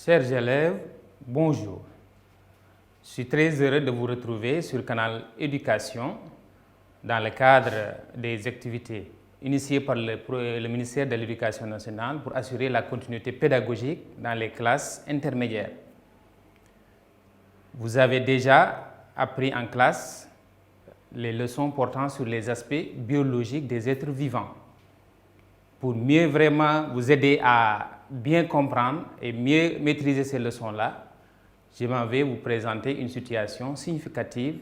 Chers élèves, bonjour. Je suis très heureux de vous retrouver sur le canal Éducation dans le cadre des activités initiées par le ministère de l'Éducation nationale pour assurer la continuité pédagogique dans les classes intermédiaires. Vous avez déjà appris en classe les leçons portant sur les aspects biologiques des êtres vivants. Pour mieux vraiment vous aider à bien comprendre et mieux maîtriser ces leçons-là, je m'en vais vous présenter une situation significative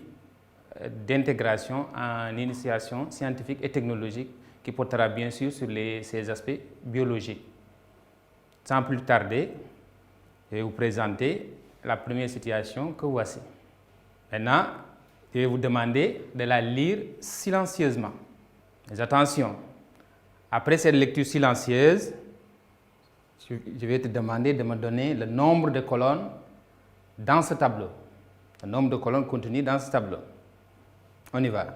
d'intégration en initiation scientifique et technologique qui portera bien sûr sur ces aspects biologiques. Sans plus tarder, je vais vous présenter la première situation que voici. Maintenant, je vais vous demander de la lire silencieusement. Mais attention, après cette lecture silencieuse, je vais te demander de me donner le nombre de colonnes dans ce tableau. Le nombre de colonnes contenues dans ce tableau. On y va.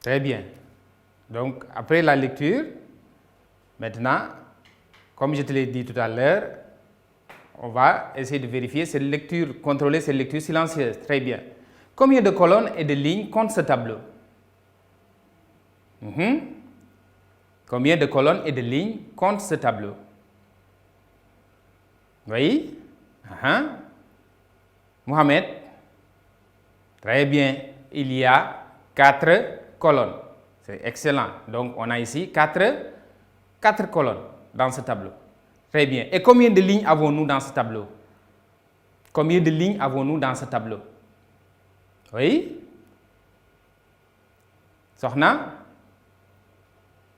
Très bien. Donc, après la lecture, maintenant, comme je te l'ai dit tout à l'heure, on va essayer de vérifier cette lecture, contrôler cette lecture silencieuse. Très bien. Combien de colonnes et de lignes compte ce tableau? Combien de colonnes et de lignes compte ce tableau? Oui? Mohamed? Très bien. Il y a 4 colonnes. C'est excellent. Donc, on a ici 4 colonnes dans ce tableau. Très bien. Et combien de lignes avons-nous dans ce tableau? Combien de lignes avons-nous dans ce tableau? Oui? Sohna?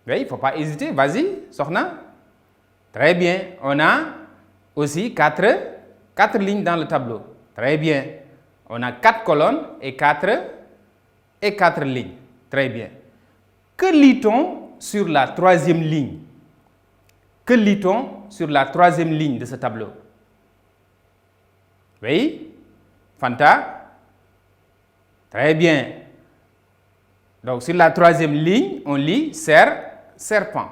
Oui, il ne faut pas hésiter. Vas-y, Sohna. Très bien. On a aussi 4 lignes dans le tableau. Très bien. On a 4 colonnes et 4 lignes. Très bien. Que lit-on sur la 3e ligne? Que lit-on sur la 3e ligne de ce tableau? Oui? Fanta? Très bien. Donc, sur la 3e ligne, on lit serpent.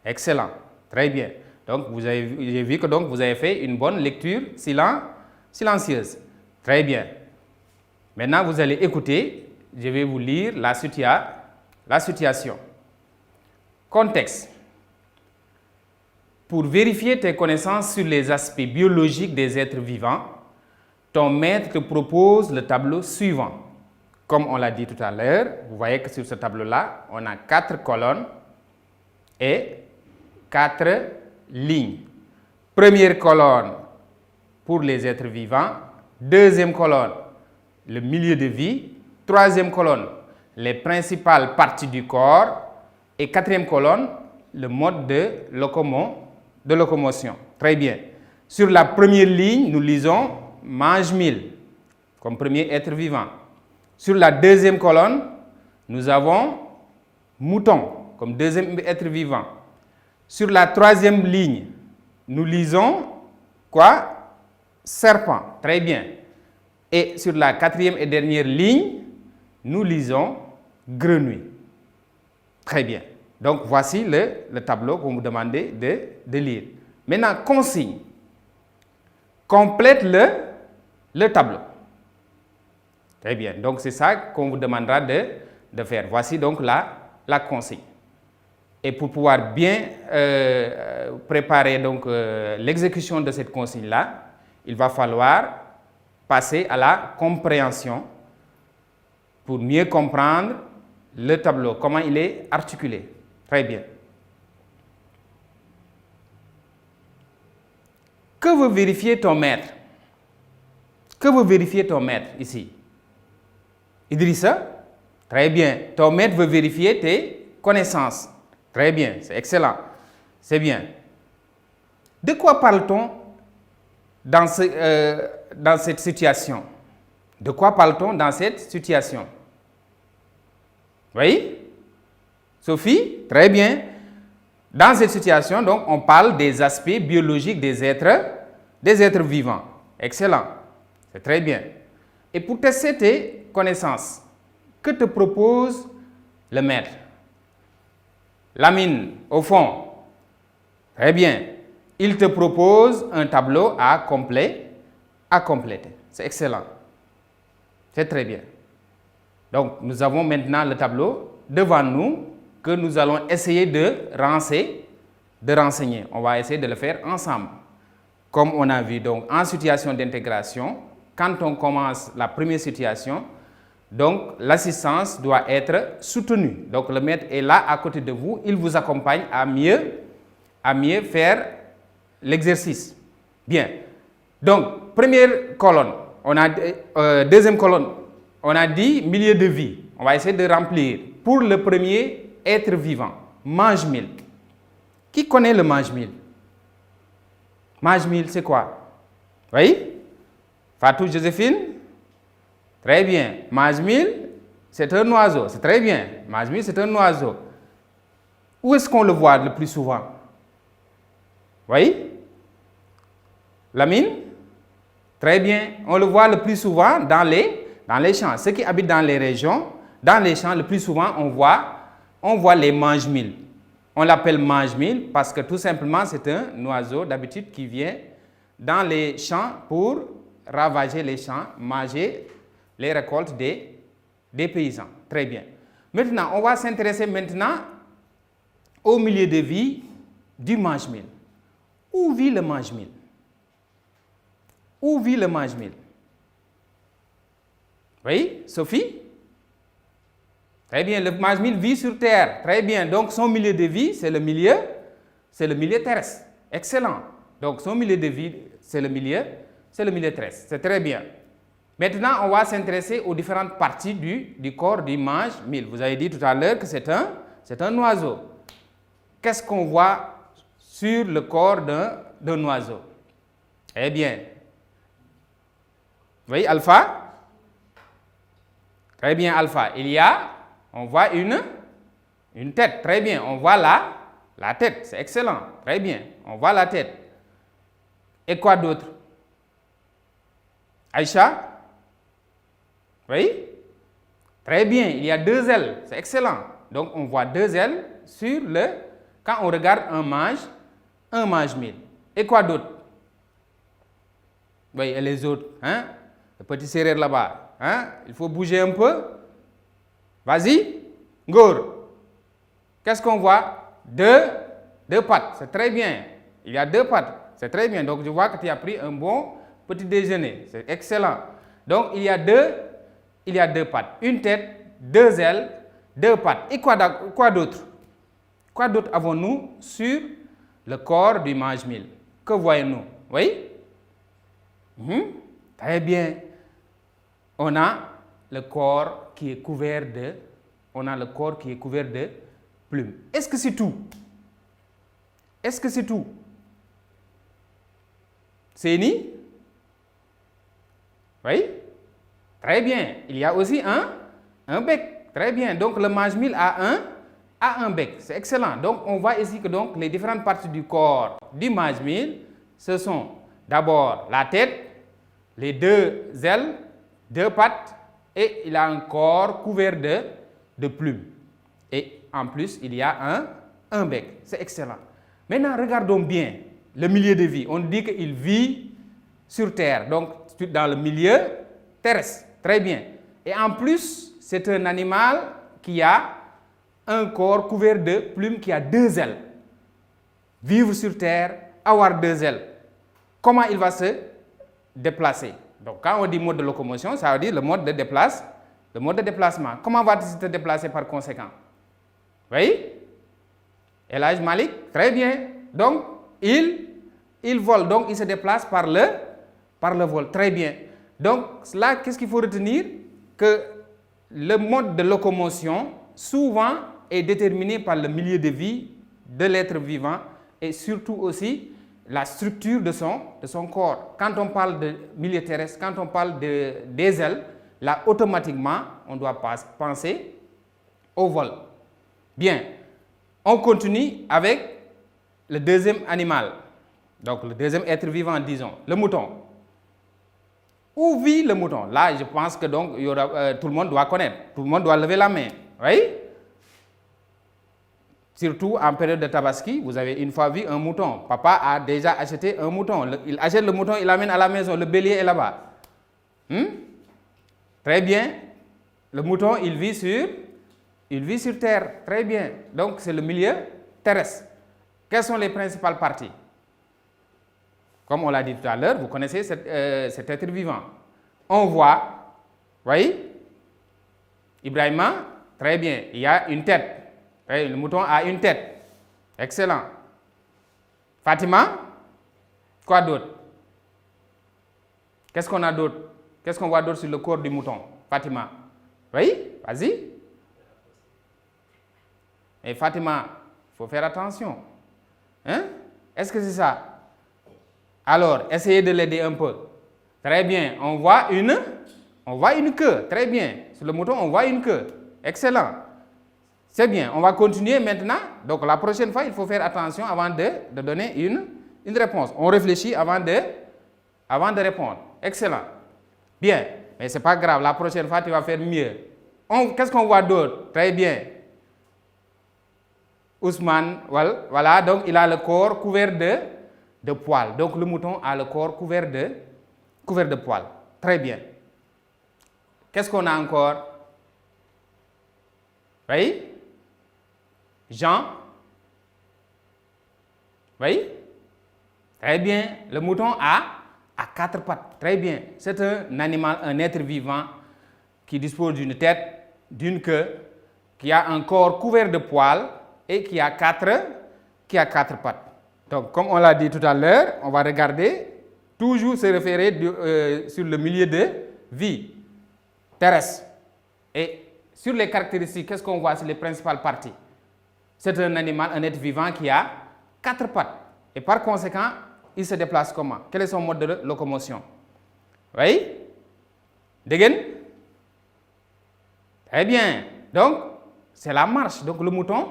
Excellent. Très bien. Donc, j'ai vu que vous avez fait une bonne lecture silencieuse. Très bien. Maintenant, vous allez écouter. Je vais vous lire la situation. Contexte. Pour vérifier tes connaissances sur les aspects biologiques des êtres vivants, ton maître te propose le tableau suivant. Comme on l'a dit tout à l'heure, vous voyez que sur ce tableau-là, on a 4 colonnes et 4 lignes. Première colonne pour les êtres vivants. Deuxième colonne, le milieu de vie. Troisième colonne, les principales parties du corps. Et 4e colonne, le mode de locomotion. Très bien. Sur la première ligne, nous lisons mange-mille comme premier être vivant. Sur la 2e colonne, nous avons mouton comme 2e être vivant. Sur la 3e ligne, nous lisons quoi? Serpent. Très bien. Et sur la 4e et dernière ligne, nous lisons grenouille. Très bien. Donc, voici le tableau qu'on vous demandait de lire. Maintenant, consigne. Complète le tableau. Très bien. Donc, c'est ça qu'on vous demandera de faire. Voici donc la consigne. Et pour pouvoir bien préparer donc l'exécution de cette consigne-là, il va falloir passer à la compréhension pour mieux comprendre le tableau, comment il est articulé. Très bien. Que veut vérifier ton maître? Que veut vérifier ton maître ici? Idrissa? Très bien. Ton maître veut vérifier tes connaissances. Très bien, c'est excellent. C'est bien. De quoi parle-t-on dans cette situation? De quoi parle-t-on dans cette situation? Oui? Sophie? Très bien. Dans cette situation, donc, on parle des aspects biologiques des êtres vivants. Excellent. C'est très bien. Et pour tester tes connaissances, que te propose le maître? Lamine, au fond. Très bien. Il te propose un tableau à compléter. C'est excellent. C'est très bien. Donc, nous avons maintenant le tableau devant nous que nous allons essayer de renseigner. On va essayer de le faire ensemble. Comme on a vu, donc, en situation d'intégration, quand on commence la première situation, donc, l'assistance doit être soutenue. Donc, le maître est là à côté de vous. Il vous accompagne à mieux faire l'exercice. Bien. Donc, première colonne. On a deuxième colonne. On a dit milieu de vie. On va essayer de remplir. Pour le premier être vivant, mange-mille. Qui connaît le mange-mille? Mange-mille, c'est quoi? Oui? Fatou Joséphine? Très bien. Mange-mille, c'est un oiseau. C'est très bien. Mange-mille, c'est un oiseau. Où est-ce qu'on le voit le plus souvent? Oui? Lamine? Très bien. On le voit le plus souvent dans les champs. Ceux qui habitent dans les régions, dans les champs, le plus souvent, on voit les mange-mille. On l'appelle mange-mille parce que tout simplement, c'est un oiseau d'habitude qui vient dans les champs pour ravager les champs, manger les récoltes des paysans. Très bien. Maintenant, on va s'intéresser maintenant au milieu de vie du mange-mille. Où vit le mange-mille? Où vit le mange-mille? Oui, Sophie? Très bien, le mange-mille vit sur terre. Très bien, donc son milieu de vie, c'est le milieu terrestre. Excellent. Donc son milieu de vie, c'est le milieu terrestre. C'est très bien. Maintenant, on va s'intéresser aux différentes parties du corps du mange-mille. Vous avez dit tout à l'heure que c'est un oiseau. Qu'est-ce qu'on voit sur le corps d'un oiseau? Eh bien, vous voyez, Alpha? Très bien, Alpha. On voit une tête. Très bien. On voit la tête. C'est excellent. Très bien. On voit la tête. Et quoi d'autre? Aïcha? Oui? Très bien. Il y a 2 ailes. C'est excellent. Donc, on voit 2 ailes quand on regarde un mange-mille. Et quoi d'autre? Oui, et les autres, hein? Le petit serrure là-bas, hein? Il faut bouger un peu. Vas-y, Ngor. Qu'est-ce qu'on voit? 2 pattes, c'est très bien. Il y a 2 pattes, c'est très bien. Donc, je vois que tu as pris un bon petit déjeuner. C'est excellent. Donc, il y a deux pattes. Une tête, 2 ailes, 2 pattes. Et quoi d'autre? Quoi d'autre avons-nous sur le corps du mange-mille? Que voyons-nous? Oui? Très bien. On a le corps qui est couvert de plumes. Est-ce que c'est tout? Est-ce que c'est tout? Séni? Oui? Très bien. Il y a aussi un bec. Très bien. Donc le mange-mille a un bec. C'est excellent. Donc on voit ici que donc, les différentes parties du corps du mange-mille, ce sont d'abord la tête, les 2 ailes, 2 pattes, et il a un corps couvert de plumes. Et en plus, il y a un bec. C'est excellent. Maintenant, regardons bien le milieu de vie. On dit qu'il vit sur terre, donc dans le milieu terrestre. Très bien. Et en plus, c'est un animal qui a un corps couvert de plumes, qui a 2 ailes. Vivre sur terre, avoir 2 ailes. Comment il va se déplacer? Donc, quand on dit mode de locomotion, ça veut dire le mode de déplacement. Comment va-t-il se déplacer par conséquent? Oui? El Hadj Malik? Très bien. Donc, il vole. Donc, il se déplace par le vol. Très bien. Donc, là, qu'est-ce qu'il faut retenir? Que le mode de locomotion, souvent, est déterminé par le milieu de vie de l'être vivant et surtout aussi la structure de son corps. Quand on parle de milieu terrestre, quand on parle des ailes, là, automatiquement, on doit penser au vol. Bien, on continue avec le deuxième animal. Donc, le deuxième être vivant, disons, le mouton. Où vit le mouton? Là, je pense que donc, tout le monde doit connaître. Tout le monde doit lever la main. Oui? Surtout en période de Tabaski, vous avez une fois vu un mouton. Papa a déjà acheté un mouton. Il achète le mouton, il l'amène à la maison. Le bélier est là-bas. Très bien. Le mouton, il vit sur terre. Très bien. Donc, c'est le milieu terrestre. Quelles sont les principales parties? Comme on l'a dit tout à l'heure, vous connaissez cet être vivant. On voit, voyez, Ibrahima, très bien, il y a une tête. Le mouton a une tête. Excellent. Fatima, quoi d'autre? Qu'est-ce qu'on a d'autre? Qu'est-ce qu'on voit d'autre sur le corps du mouton? Fatima. Oui, vas-y. Et Fatima, il faut faire attention. Hein? Est-ce que c'est ça? Alors, essayez de l'aider un peu. Très bien. On voit une queue. Très bien. Sur le mouton, on voit une queue. Excellent. C'est bien. On va continuer maintenant. Donc, la prochaine fois, il faut faire attention avant de donner une réponse. On réfléchit avant de répondre. Excellent. Bien. Mais ce n'est pas grave. La prochaine fois, tu vas faire mieux. Qu'est-ce qu'on voit d'autre? Très bien. Ousmane, voilà. Donc, il a le corps couvert de poils. Donc, le mouton a le corps couvert de poils. Très bien. Qu'est-ce qu'on a encore? Oui? Jean? Oui? Très bien. Le mouton a 4 pattes. Très bien. C'est un animal, un être vivant qui dispose d'une tête, d'une queue, qui a un corps couvert de poils et qui a 4 pattes. Donc, comme on l'a dit tout à l'heure, on va regarder, toujours se référer sur le milieu de vie terrestre. Et sur les caractéristiques, qu'est-ce qu'on voit sur les principales parties? C'est un animal, un être vivant qui a 4 pattes. Et par conséquent, il se déplace comment? Quel est son mode de locomotion? Oui? Degen? Très bien. Donc, c'est la marche. Donc, le mouton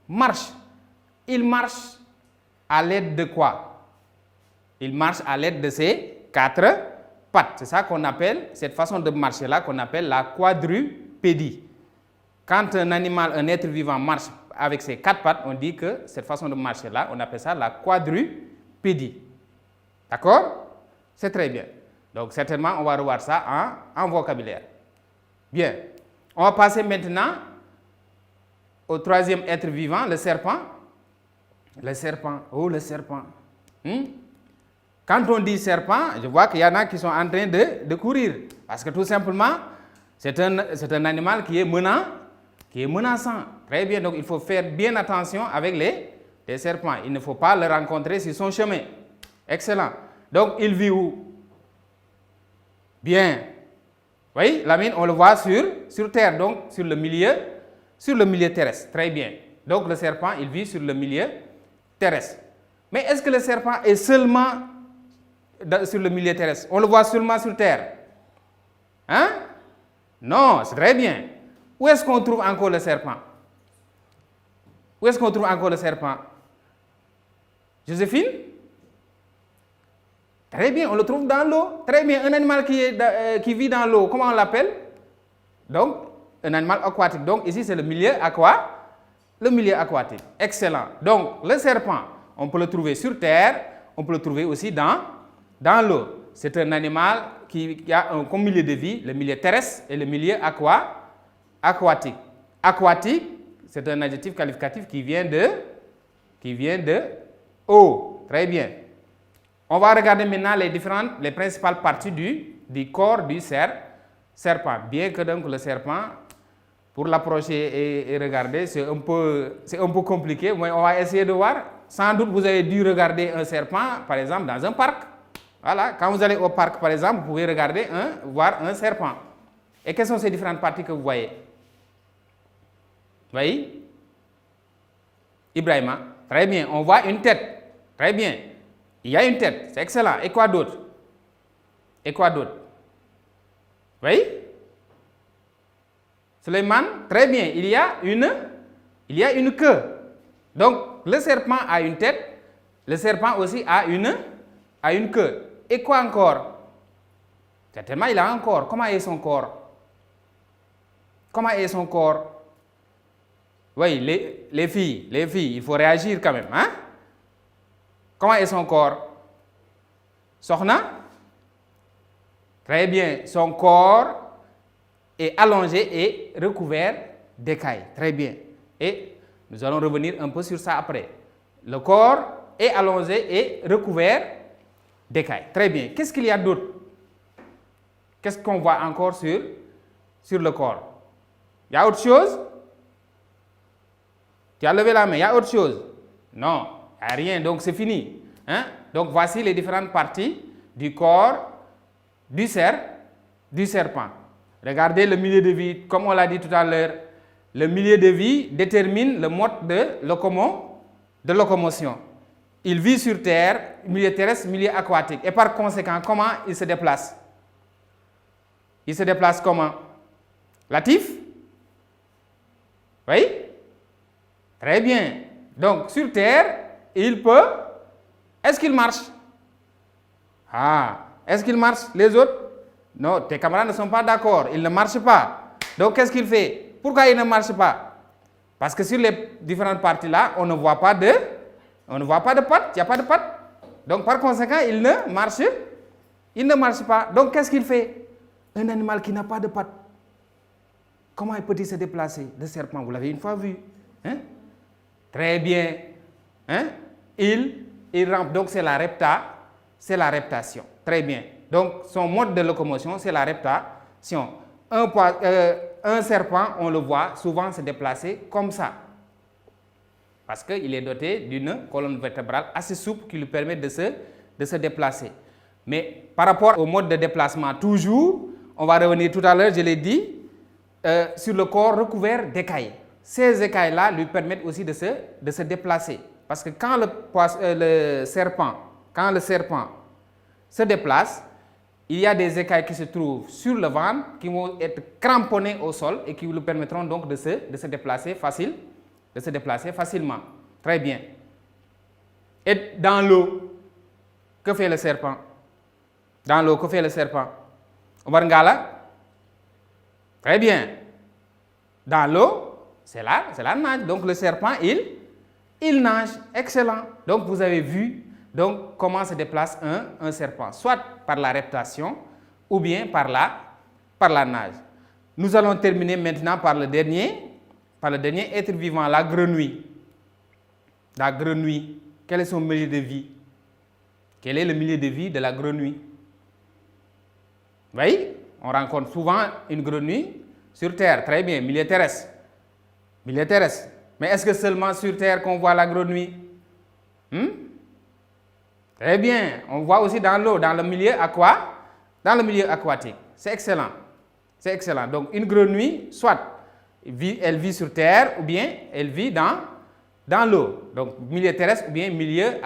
marche. Il marche à l'aide de quoi? Il marche à l'aide de ses 4 pattes. C'est ça qu'on appelle, cette façon de marcher-là, qu'on appelle la quadrupédie. Quand un animal, un être vivant marche avec ses 4 pattes, on dit que cette façon de marcher-là, on appelle ça la quadrupédie. D'accord? C'est très bien. Donc, certainement, on va revoir ça en vocabulaire. Bien. On va passer maintenant au troisième être vivant, le serpent. Le serpent. Oh, le serpent. Quand on dit serpent, je vois qu'il y en a qui sont en train de courir. Parce que tout simplement, c'est un animal qui est menaçant. Très bien, donc il faut faire bien attention avec les serpents. Il ne faut pas le rencontrer sur son chemin. Excellent. Donc, il vit où? Bien. Oui, Lamine, on le voit sur terre, donc sur le milieu terrestre. Très bien. Donc, le serpent, il vit sur le milieu terrestre. Mais est-ce que le serpent est seulement sur le milieu terrestre? On le voit seulement sur terre? Hein? Non, c'est très bien. Où est-ce qu'on trouve encore le serpent? Où est-ce qu'on trouve encore le serpent? Joséphine? Très bien, on le trouve dans l'eau. Très bien, un animal qui vit dans l'eau, comment on l'appelle? Donc, un animal aquatique. Donc, ici, c'est le milieu aquatique. Excellent. Donc, le serpent, on peut le trouver sur terre, on peut le trouver aussi dans l'eau. C'est un animal qui a comme milieu de vie le milieu terrestre et le milieu aquatique. Aquatique, c'est un adjectif qualificatif qui vient de eau. Très bien. On va regarder maintenant les principales parties du corps du serpent. Bien que donc le serpent, pour l'approcher et regarder, c'est un peu compliqué, mais on va essayer de voir. Sans doute, vous avez dû regarder un serpent, par exemple, dans un parc. Voilà, quand vous allez au parc, par exemple, vous pouvez voir un serpent. Et quelles sont ces différentes parties que vous voyez? Vous voyez? Ibrahima, très bien, on voit une tête. Très bien. Il y a une tête, c'est excellent. Et quoi d'autre? Oui? Suleiman, très bien, il y a une queue. Donc, le serpent a une tête, le serpent aussi a une queue. Et quoi encore? Certainement, il a un corps. Comment est son corps? Comment est son corps? Oui, les filles, il faut réagir quand même. Hein? Comment est son corps? Sokhna? Très bien, son corps est allongé et recouvert d'écailles. Très bien. Et nous allons revenir un peu sur ça après. Le corps est allongé et recouvert d'écailles. Très bien. Qu'est-ce qu'il y a d'autre? Qu'est-ce qu'on voit encore sur le corps? Il y a autre chose? Tu as levé la main. Il y a autre chose? Non, il n'y a rien. Donc c'est fini. Hein? Donc voici les différentes parties du corps du serpent. Regardez le milieu de vie. Comme on l'a dit tout à l'heure, le milieu de vie détermine le mode de locomotion. Il vit sur terre, milieu terrestre, milieu aquatique. Et par conséquent, comment il se déplace? Il se déplace comment? Latif? Oui? Très bien. Donc, sur terre, il peut... Est-ce qu'il marche? Ah, est-ce qu'il marche? Les autres? Non, tes camarades ne sont pas d'accord. Il ne marche pas. Donc, qu'est-ce qu'il fait? Pourquoi il ne marche pas? Parce que sur les différentes parties là, on ne voit pas de pattes. Il n'y a pas de pattes. Donc, par conséquent, il ne marche pas. Donc, qu'est-ce qu'il fait? Un animal qui n'a pas de pattes. Comment peut-il se déplacer? Le serpent, vous l'avez une fois vu. Hein? Très bien. Hein? Il rampe. Donc, c'est la reptation. Très bien. Donc, son mode de locomotion, c'est la reptation. Un serpent, on le voit souvent se déplacer comme ça. Parce qu'il est doté d'une colonne vertébrale assez souple qui lui permet de se déplacer. Mais par rapport au mode de déplacement, toujours, on va revenir tout à l'heure, je l'ai dit, sur le corps recouvert d'écailles. Ces écailles-là lui permettent aussi de se déplacer. Parce que quand le serpent se déplace, il y a des écailles qui se trouvent sur le ventre qui vont être cramponnées au sol et qui lui permettront donc de se déplacer facilement. Très bien. Et dans l'eau, que fait le serpent? Dans l'eau, que fait le serpent? Omar Ngala? Très bien. Dans l'eau, c'est la nage. Donc le serpent, il nage. Excellent. Donc vous avez vu comment se déplace un serpent, soit par la reptation ou bien par la nage. Nous allons terminer maintenant par le dernier être vivant, la grenouille. La grenouille, quel est son milieu de vie? Quel est le milieu de vie de la grenouille? Vous voyez, on rencontre souvent une grenouille sur terre. Très bien, milieu terrestre. Milieu terrestre. Mais est-ce que seulement sur terre qu'on voit la grenouille? Très bien. On voit aussi dans l'eau, dans le milieu aquatique. C'est excellent. C'est excellent. Donc, une grenouille, soit elle vit sur terre ou bien elle vit dans l'eau. Donc, milieu terrestre ou bien milieu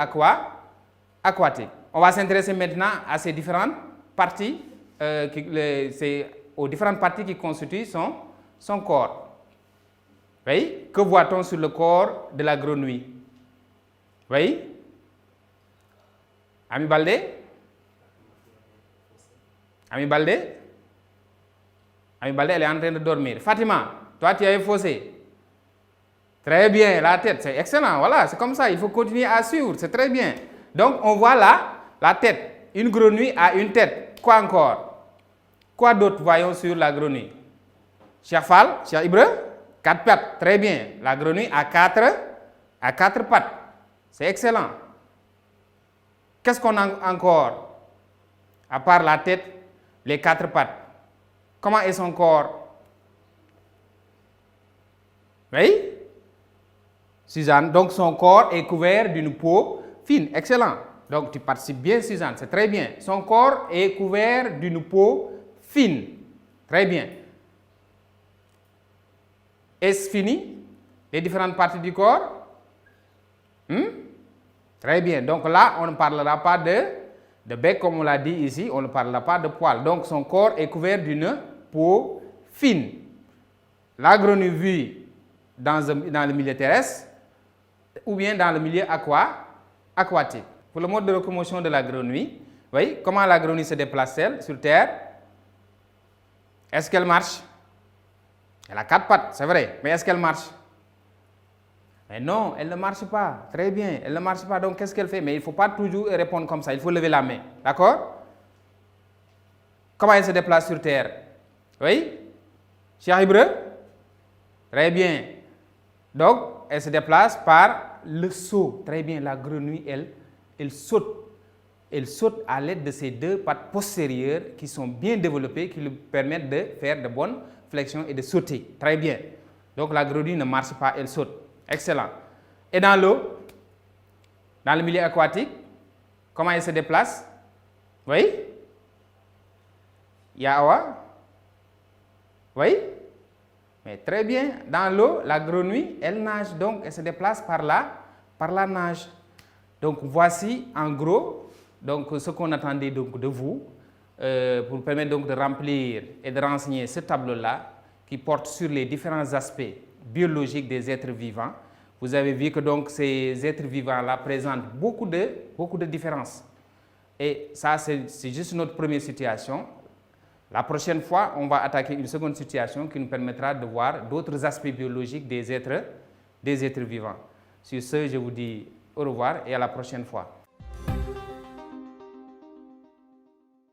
aquatique. On va s'intéresser maintenant à ces différentes parties, aux différentes parties qui constituent son corps. Oui? Que voit-on sur le corps de la grenouille? Oui? Ami Baldé? Ami Baldé, elle est en train de dormir. Fatima, toi tu as faussé. Très bien, la tête, c'est excellent. Voilà, c'est comme ça, il faut continuer à suivre, c'est très bien. Donc, on voit là la tête. Une grenouille a une tête. Quoi encore? Quoi d'autre voyons sur la grenouille? Cheikh Fall, Cheikh Ibre? 4 pattes, très bien. La grenouille a 4 pattes. C'est excellent. Qu'est-ce qu'on a encore? À part la tête, les 4 pattes. Comment est son corps? Oui? Suzanne, donc son corps est couvert d'une peau fine. Excellent. Donc tu participes bien, Suzanne, c'est très bien. Son corps est couvert d'une peau fine. Très bien. Est-ce fini? Les différentes parties du corps? Très bien. Donc là, on ne parlera pas de bec, comme on l'a dit ici. On ne parlera pas de poils. Donc son corps est couvert d'une peau fine. la grenouille vit dans le milieu terrestre ou bien dans le milieu aquatique. Pour le mode de locomotion de la grenouille, voyez comment la grenouille se déplace-t-elle sur Terre? Est-ce qu'elle marche? Elle a 4 pattes, c'est vrai, mais est-ce qu'elle marche? Mais non, elle ne marche pas. Très bien, elle ne marche pas. Donc, qu'est-ce qu'elle fait? Mais il ne faut pas toujours répondre comme ça, il faut lever la main. D'accord? Comment elle se déplace sur Terre? Oui? Cheikh Ibra? Très bien. Donc, elle se déplace par le saut. Très bien, la grenouille, elle saute. Elle saute à l'aide de ses 2 pattes postérieures qui sont bien développées, qui lui permettent de faire de bonnes flexions et de sauter. Très bien. Donc, la grenouille ne marche pas, elle saute. Excellent. Et dans l'eau, dans le milieu aquatique, comment elle se déplace? Oui? Yawa? Oui? Mais très bien. Dans l'eau, la grenouille, elle nage. Donc, elle se déplace par la nage. Donc, voici en gros donc, ce qu'on attendait donc, de vous pour permettre donc, de remplir et de renseigner ce tableau-là qui porte sur les différents aspects biologiques des êtres vivants. Vous avez vu que donc, ces êtres vivants-là présentent beaucoup de différences. Et ça, c'est juste notre première situation. La prochaine fois, on va attaquer une seconde situation qui nous permettra de voir d'autres aspects biologiques des êtres vivants. Sur ce, je vous dis au revoir et à la prochaine fois.